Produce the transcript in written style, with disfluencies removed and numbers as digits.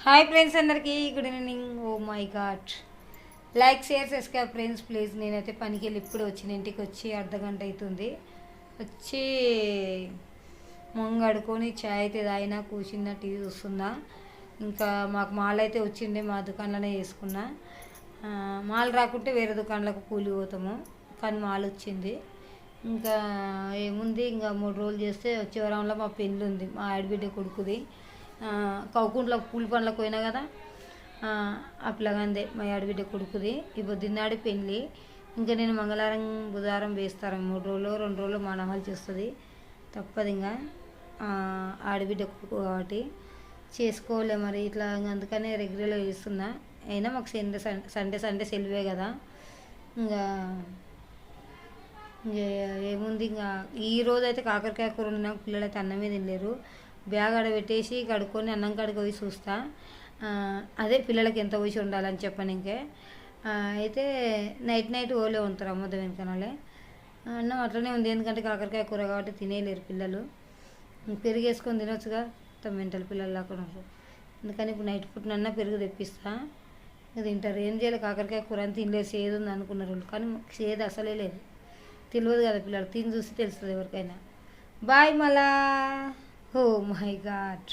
Hi friends అందరికీ good evening. Oh my god, like share subscribe friends please. నేనైతే పనికి వెళ్ళి ఇప్పుడు వచ్చిన, ఇంటికి వచ్చి అర్ధగంట అవుతుంది. వచ్చి మొంగడుకొని చాయ్ అయితే తాగినా, కూర్చున్నా, టీవీ చూస్తున్నా. ఇంకా మాకు మాల్ అయితే వచ్చిండే, మా దుకాణంలోనే చేసుకున్నా. మాల్ రాకుంటే వేరే దుకాణాలకు కూలి పోతాము, కానీ మాల్ వచ్చింది. ఇంకా ఏముంది, ఇంకా 3 రోజులు చేస్తే వచ్చే వారంలో మా పెళ్ళి ఉంది, మా ఆడబిడ్డ కొడుకుది. కౌకుంట్లో పూల పండ్లకు పోయినా కదా, ఆ పిల్లగాందే మా ఆడబిడ్డ కొడుకుది. ఇప్పుడు దిన్నాడు పెళ్ళి. ఇంకా నేను మంగళవారం బుధవారం వేస్తాను. 3 రోజులు 2 రోజులు మా నమలు చేస్తుంది, తప్పదు. ఇంకా ఆడబిడ్డ కొడుకు కాబట్టి చేసుకోలే మరి ఇట్లా. అందుకనే రెగ్యులర్గా చేస్తున్నా. అయినా మాకు సండే సెలవే కదా. ఇంకా ఏముంది, ఇంకా ఈరోజు అయితే కాకరకాయ కూర వండినా. పిల్లలు అయితే అన్నమే తినలేరు. బ్యాగ్ ఆడ పెట్టేసి కడుక్కొని అన్నం కాడికి పోయి చూస్తా. అదే పిల్లలకి ఎంత పోసి ఉండాలని చెప్పని. ఇంకే అయితే నైట్ ఓలే ఉంటారు అమ్మద్ద వెనకనాలే. అన్నం అట్లనే ఉంది, ఎందుకంటే కాకరకాయ కూర కాబట్టి తినేయలేరు పిల్లలు. పెరుగు వేసుకొని తినొచ్చుగా, మెంటల్ పిల్లలు లాగా. అందుకని ఇప్పుడు నైట్ పుట్టినన్నా పెరుగు తెప్పిస్తా, తింటారు. ఏం చేయాలి, కాకరకాయ కూర అని తినలేదు, చేదు ఉంది అనుకున్నారు. కానీ చేదు అసలే లేదు. తెలియదు కదా పిల్లలు, తిని చూసి తెలుస్తుంది ఎవరికైనా. బాయ్ మళ్ళా. Oh my God.